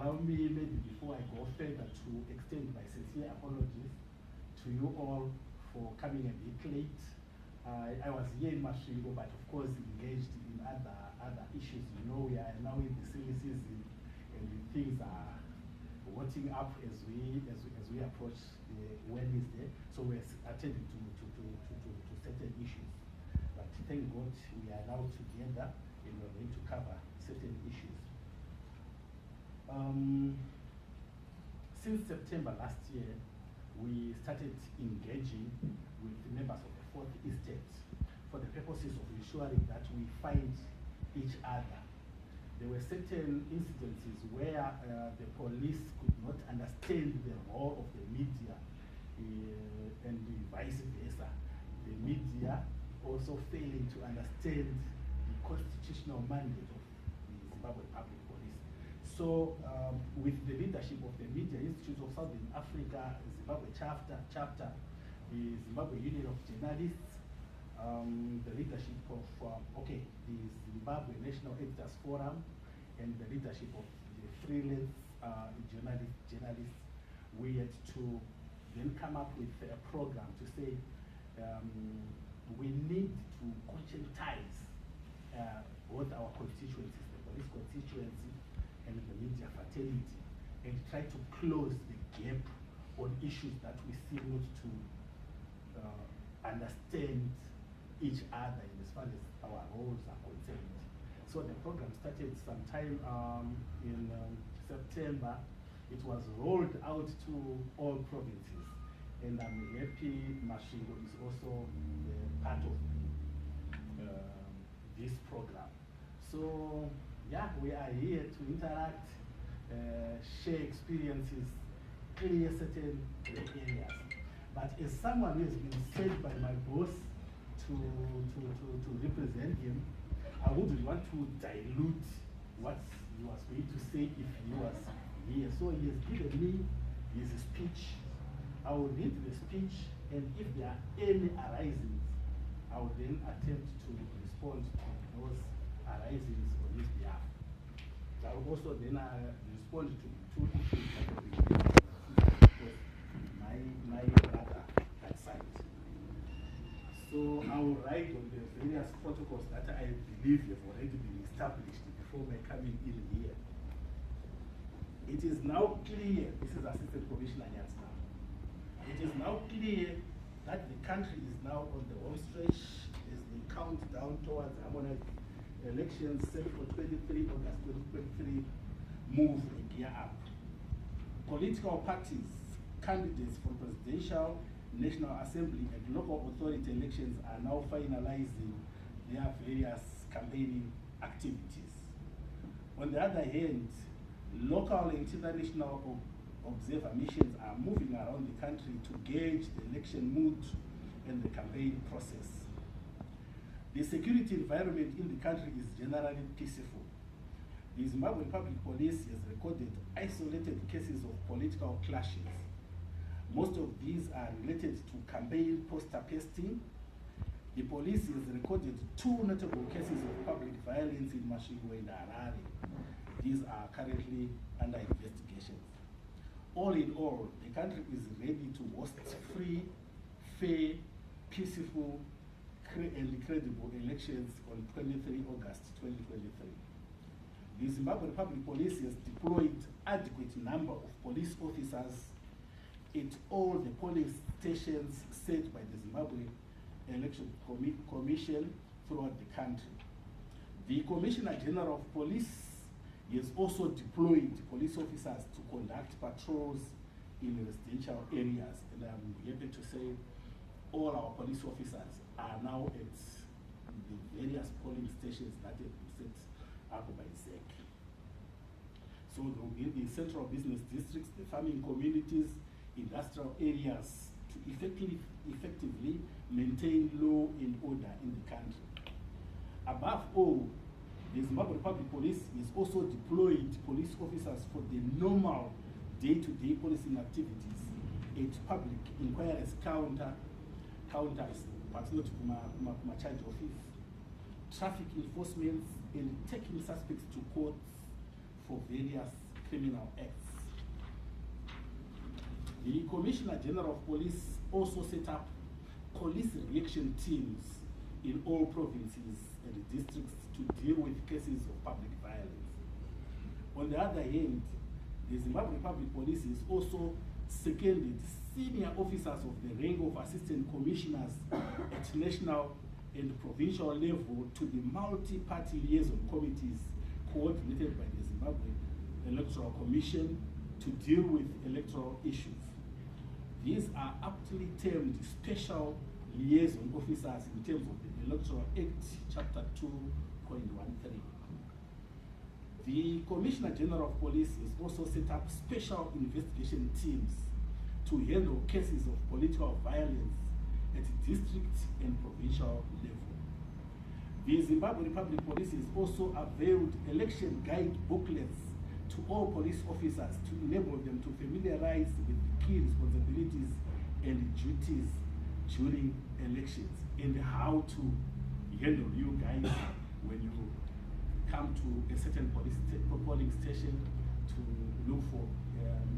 allow me, maybe before I go further, to extend my sincere apologies to you all for coming a bit late. I was here in Masvingo, but of course engaged in other issues. You know, we are now in the silly season, and things are watching up as we approach Wednesday. So we're attending to certain issues. But thank God we are now together, and we're going to cover certain issues. Since September last year, we started engaging with members of the Fourth Estate for the purposes of ensuring that we find each other. There were certain incidences where the police could not understand the role of the media and vice versa. The media also failing to understand the constitutional mandate of the Zimbabwe Public Police. So with the leadership of the Media Institute of Southern Africa, Zimbabwe chapter, the Zimbabwe Union of Journalists, the leadership of the Zimbabwe National Editors Forum, and the leadership of the freelance journalists, we had to then come up with a program to say we need to conscientize both our constituencies, the police constituency and the media fraternity, and try to close the gap on issues that we seem not to understand each other in as far as our roles are concerned. So the program started sometime in September. It was rolled out to all provinces, and I'm happy Masvingo is also part of this program. So yeah, we are here to interact, share experiences, clear certain areas. But as someone who has been sent by my boss to represent him, I wouldn't want to dilute what he was going to say if he was here. So he has given me his speech. I will read the speech, and if there are any arisings, I will then attempt to respond to those arisings on his behalf. I will also then respond to two issues that have been raised because my brother had signed. So I will write on the various protocols that I believe have already been established before my coming in here. It is now clear, this is Assistant Commissioner Nyathi now. It is now clear that the country is now on the home stretch as they count down towards harmonized elections set for 23 August 2023 move a gear up. Political parties, candidates for presidential, National Assembly and local authority elections are now finalizing their various campaigning activities. On the other hand, local and international observer missions are moving around the country to gauge the election mood and the campaign process. The security environment in the country is generally peaceful. The Zimbabwe Public Police has recorded isolated cases of political clashes. Most of these are related to campaign poster pasting. The police has recorded 2 notable cases of public violence in Masvingo and Harare. These are currently under investigation. All in all, the country is ready to host free, fair, peaceful, and credible elections on 23 August 2023. The Zimbabwe Public Police has deployed adequate number of police officers at all the polling stations set by the Zimbabwe Election Commission throughout the country. The Commissioner General of Police has also deployed police officers to conduct patrols in residential areas, and I'm happy to say all our police officers are now at the various polling stations that have been set up by ZEC. So there will be the central business districts, the farming communities, industrial areas to effectively maintain law and order in the country. Above all, the Zimbabwe Public Police is also deployed police officers for the normal day-to-day policing activities at public inquiries counters, perhaps not my charge office, traffic enforcement, and taking suspects to court for various criminal acts. The Commissioner General of Police also set up police reaction teams in all provinces and districts to deal with cases of public violence. On the other hand, the Zimbabwe Public Police is also seconded senior officers of the rank of Assistant Commissioners at national and provincial level to the multi-party liaison committees coordinated by the Zimbabwe Electoral Commission to deal with electoral issues. These are aptly termed special liaison officers in terms of the Electoral Act, Chapter 2.13. The Commissioner General of Police has also set up special investigation teams to handle cases of political violence at district and provincial level. The Zimbabwe Republic Police has also availed election guide booklets to all police officers to enable them to familiarize with the key responsibilities and duties during elections and how to handle you guys when you come to a certain polling station to look for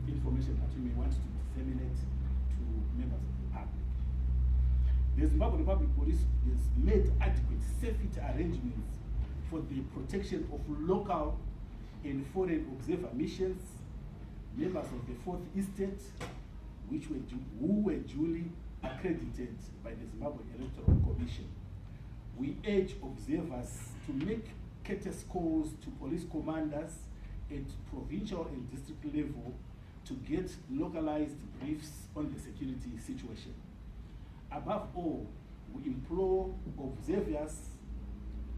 information that you may want to disseminate to members of the public. The Zimbabwe Republic Police has made adequate safety arrangements for the protection of local and foreign observer missions, members of the Fourth Estate, who were duly accredited by the Zimbabwe Electoral Commission. We urge observers to make courteous calls to police commanders at provincial and district level to get localized briefs on the security situation. Above all, we implore observers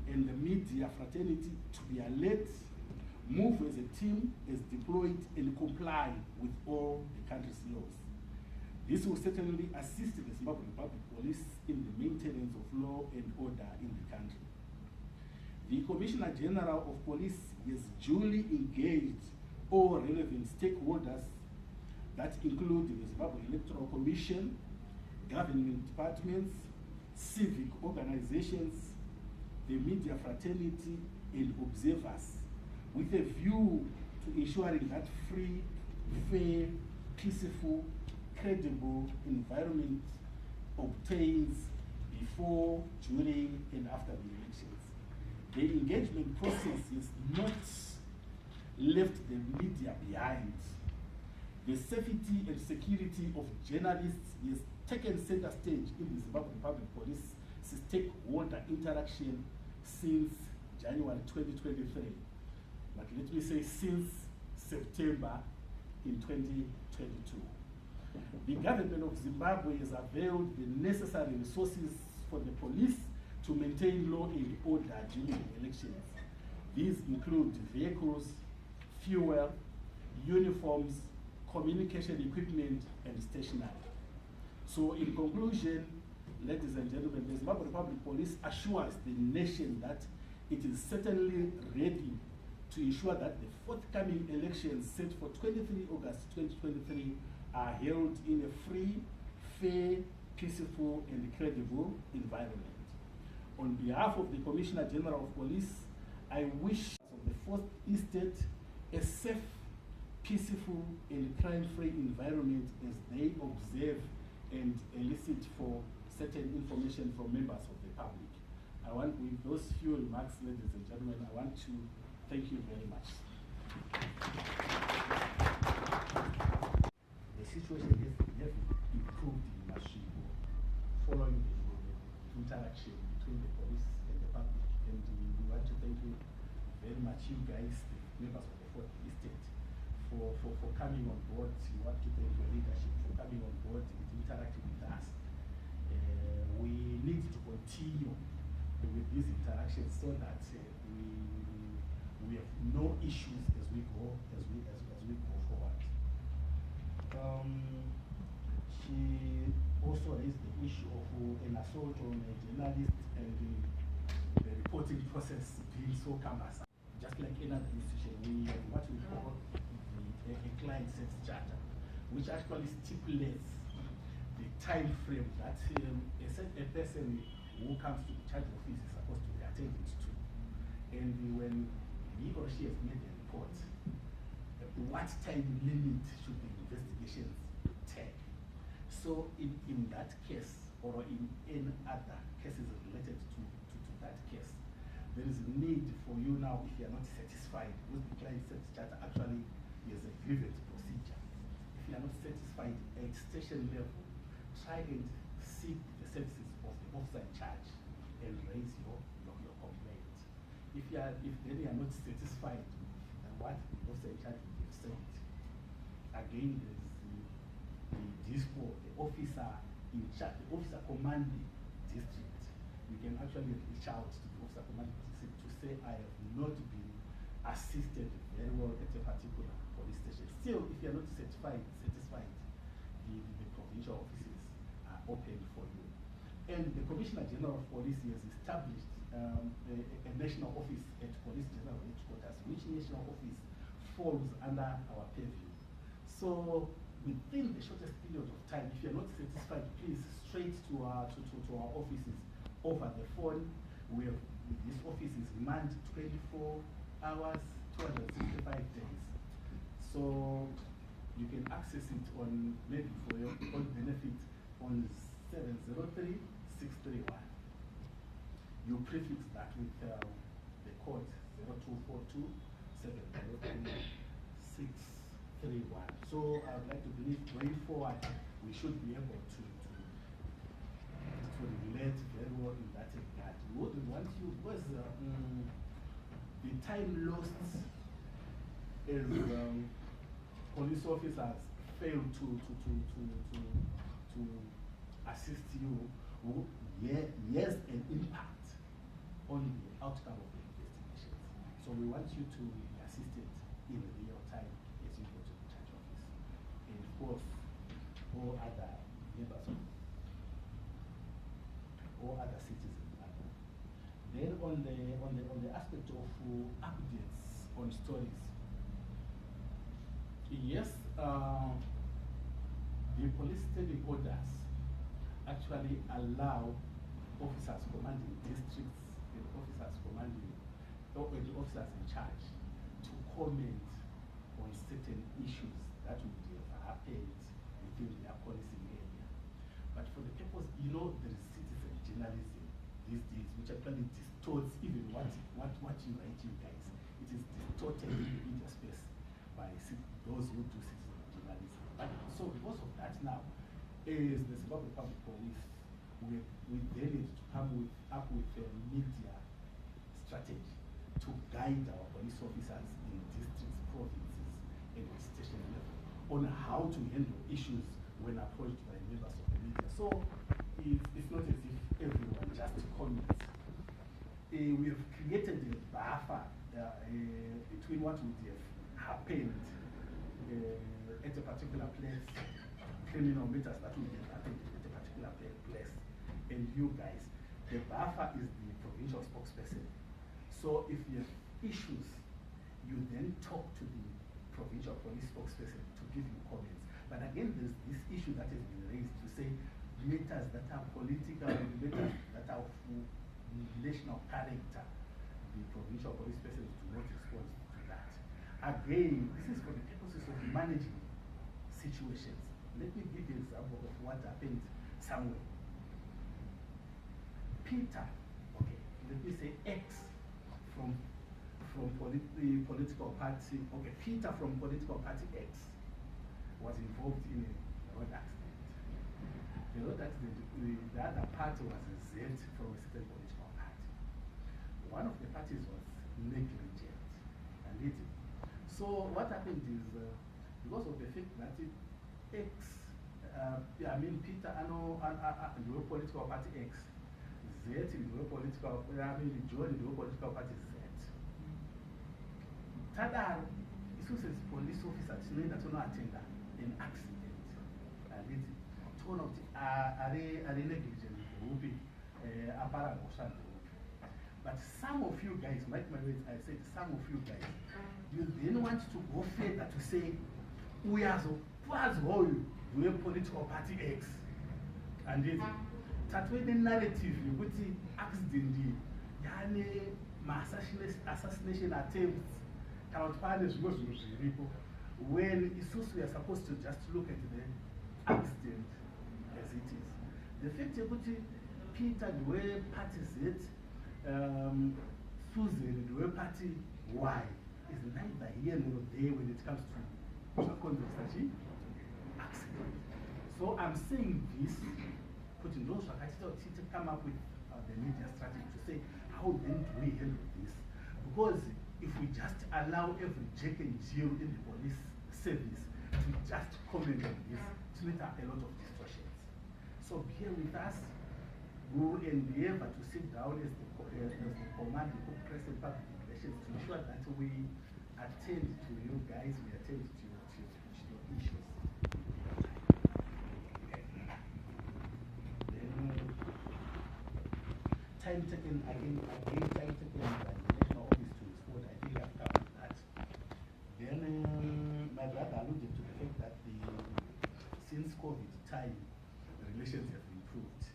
and the media fraternity to be alert, move as a team, as deployed, and comply with all the country's laws. This will certainly assist the Zimbabwe Republic Police in the maintenance of law and order in the country. The Commissioner General of Police has duly engaged all relevant stakeholders that include the Zimbabwe Electoral Commission, government departments, civic organizations, the media fraternity, and observers, with a view to ensuring that free, fair, peaceful, credible environment obtains before, during, and after the elections. The engagement process is not left the media behind. The safety and security of journalists is taken center stage in the Zimbabwe Public Police stakeholder interaction since January 2023. But let me say since September in 2022. The government of Zimbabwe has availed the necessary resources for the police to maintain law and order during the elections. These include vehicles, fuel, uniforms, communication equipment, and stationery. So in conclusion, ladies and gentlemen, the Zimbabwe Republic Police assures the nation that it is certainly ready to ensure that the forthcoming elections set for 23 August 2023 are held in a free, fair, peaceful, and credible environment. On behalf of the Commissioner General of Police, I wish of the Fourth Estate a safe, peaceful, and crime-free environment as they observe and elicit for certain information from members of the public. I want, with those few remarks, ladies and gentlemen, I want to thank you very much. The situation has improved in Masvingo following the interaction between the police and the public. And we want to thank you very much, you guys, the members of the Fourth Estate, for coming on board. We want to thank your leadership for coming on board and interacting with us. We need to continue with these interactions so that we have no issues as we go forward. She also raised the issue of an assault on a journalist and the reporting process being so cumbersome. Just like another institution, we have what we call a client service charter, which actually stipulates the time frame that a person who comes to the charge office is supposed to be attended to. And when he or she has made a report, the what time limit should the investigations take? So in that case, or in any other cases related to that case, there is a need for you now, if you are not satisfied with the client service charter, actually there's a grievance procedure. If you are not satisfied at station level, try and seek the services of the officer in charge and raise your complaint. If then you are not satisfied with what the officer in charge will say, again there's the DISPO, the officer in charge, the officer commanding district. You can actually reach out to the officer commanding district to say, I have not been assisted very well at a particular police station. Still, if you are not satisfied, the provincial offices are open for you. And the Commissioner General of Police has established a national office at Police General Headquarters, which national office falls under our purview. So within the shortest period of time, if you're not satisfied, please straight to our offices over the phone. This office is manned 24 hours, 265 days. So you can access it on, maybe for your own benefit, on 703-631. You prefix that with the code 0242-703-631. So I would like to believe going forward, we should be able to relate very well in that regard. We wouldn't want you, because the time lost as police officers fail to assist you, yes, an impact on the outcome of the investigations. So we want you to be assisted in real time as you go to the charge office. And of course, all other members of all other citizens. Then on the aspect of updates on stories, yes, the police standing orders actually allow officers commanding districts and officers commanding, or the officers in charge, to comment on certain issues that would have happened within their policing area. But for the purpose, there is citizen journalism these days, which actually distorts even what you write, you guys. It is distorted in the media space by those who do citizen journalism. So because of that now, is the Zimbabwe Public Police, we then need to come up with a media strategy to guide our police officers in districts, provinces, and at station level on how to handle issues when approached by members of the media. So it's not as if everyone just comments. We have created a buffer between what would have happened at a particular place, criminal matters that would have happened at a particular place, and you guys. The buffer is the provincial spokesperson. So if you have issues, you then talk to the provincial police spokesperson to give you comments. But again, there's this issue that has been raised to say matters that are political, matters that are of national character, the provincial police persons do not respond to that. Again, this is for the purposes of managing situations. Let me give you an example of what happened somewhere. Peter, okay, let me say X from the political party, okay, Peter from political party X was involved in a road accident. The road accident, the other party was a Z from a certain political party. One of the parties was negligent and did it. So what happened is, because of the fact that X, Peter, the political party X, Z in the political, John in the political party Z. Tada, this was a police officer, that will not attend an accident. And it turned out, are negligent, but some of you guys, mark my words, I said some of you guys, you then want to go further to say, we are so far whole, we are political party X. And it. That way the narrative, you put the accident, assassination attempts, counterparties goes to people. when Isusu we are supposed to just look at the accident as it is. The fact that Peter the way party Z, Susan the way party Y is neither here nor there when it comes to such accident. So I'm saying this, putting those to come up with the media strategy to say, how then do we handle this? Because if we just allow every Jack and Jill in the police service to just comment on this, it will make a lot of distortions. So bear with us. We will endeavor to sit down as the command, the press and public relations to ensure that we attend to you guys, we attend to your issues. Time taken again, time taken by the National Office to respond. I think I've covered that. Then my brother alluded to the fact that since COVID time, the relations have improved.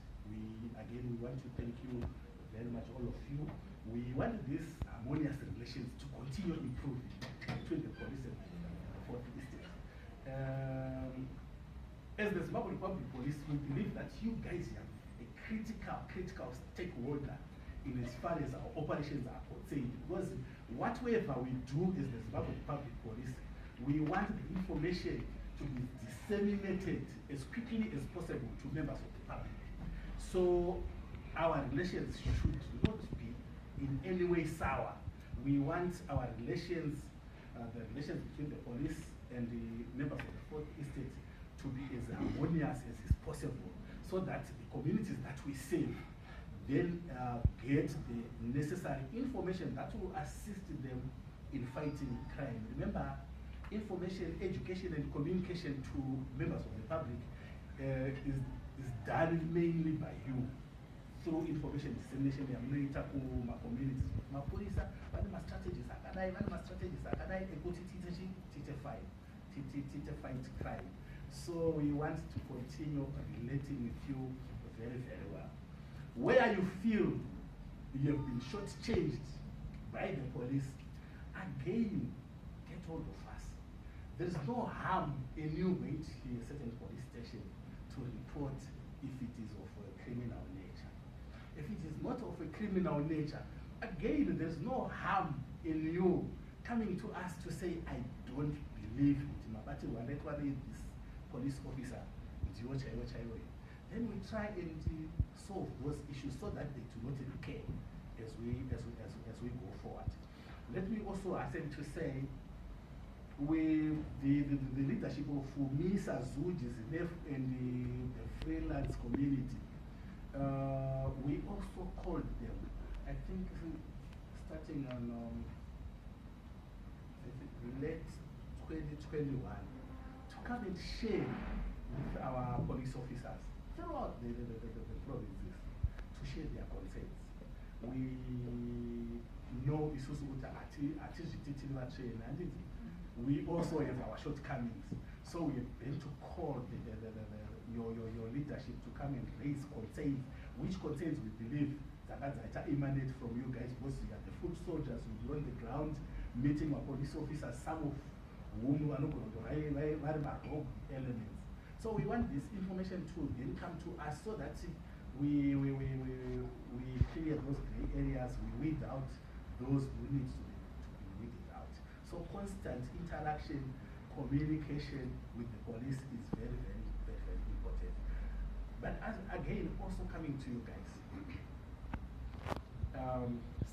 We want to thank you very much, all of you. We want these harmonious relations to continue improving between the police and the fourth estate. As the Zimbabwe Public Police, we believe that you guys have a critical stakeholder in as far as our operations are concerned. Because whatever we do as the Zimbabwe Public Police, we want the information to be disseminated as quickly as possible to members of the public. So our relations should not be in any way sour. We want our relations, the relations between the police and the members of the fourth estate to be as harmonious as is possible, so that the communities that we serve then get the necessary information that will assist them in fighting crime. Remember, information, education, and communication to members of the public is done mainly by you through information dissemination. My communities, my police, my strategies are fight crime. So we want to continue relating with you very, very well. Where you feel you have been shortchanged by the police, again, get hold of us. There is no harm in you going to a certain police station to report if it is of a criminal nature. If it is not of a criminal nature, again, there's no harm in you coming to us to say, I don't believe it. But when this police officer, then we try and solve those issues so that they do not recur as we go forward. Let me also hasten to say, with the leadership of MISA, ZUJ, and the freelance community, we also called them, I think starting on late 2021, to come and share with our police officers throughout the provinces to share their concerns. We know Isusu train, and we also have our shortcomings. So we have been to call your leadership to come and raise concerns, which concerns we believe that emanate from you guys, because you are the foot soldiers who are on the ground, meeting our police officers, some of whom are not going to rogue elements. So we want this information to then come to us so that we clear those gray areas, we weed out those who need to be weeded out. So constant interaction, communication with the police is very, very, very, very important. But again, also coming to you guys,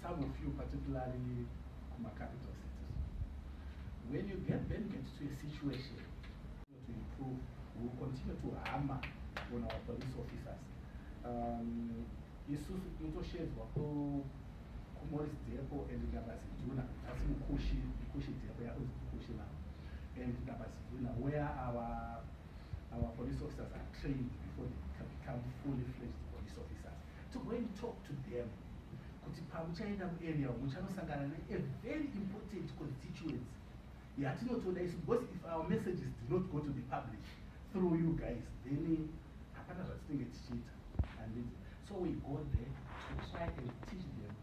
some of you, particularly Kuma capital cities, when you get to a situation to improve, we will continue to hammer on our police officers. Isusu shares Morris Depo and Nabasituna, as we Kushi Depo, and Nabasituna, where our police officers are trained before they become fully fledged police officers. To go and talk to them, area, which are a very important constituency. Yeah, because if our messages do not go to the public through you guys, then so we go there to try and teach them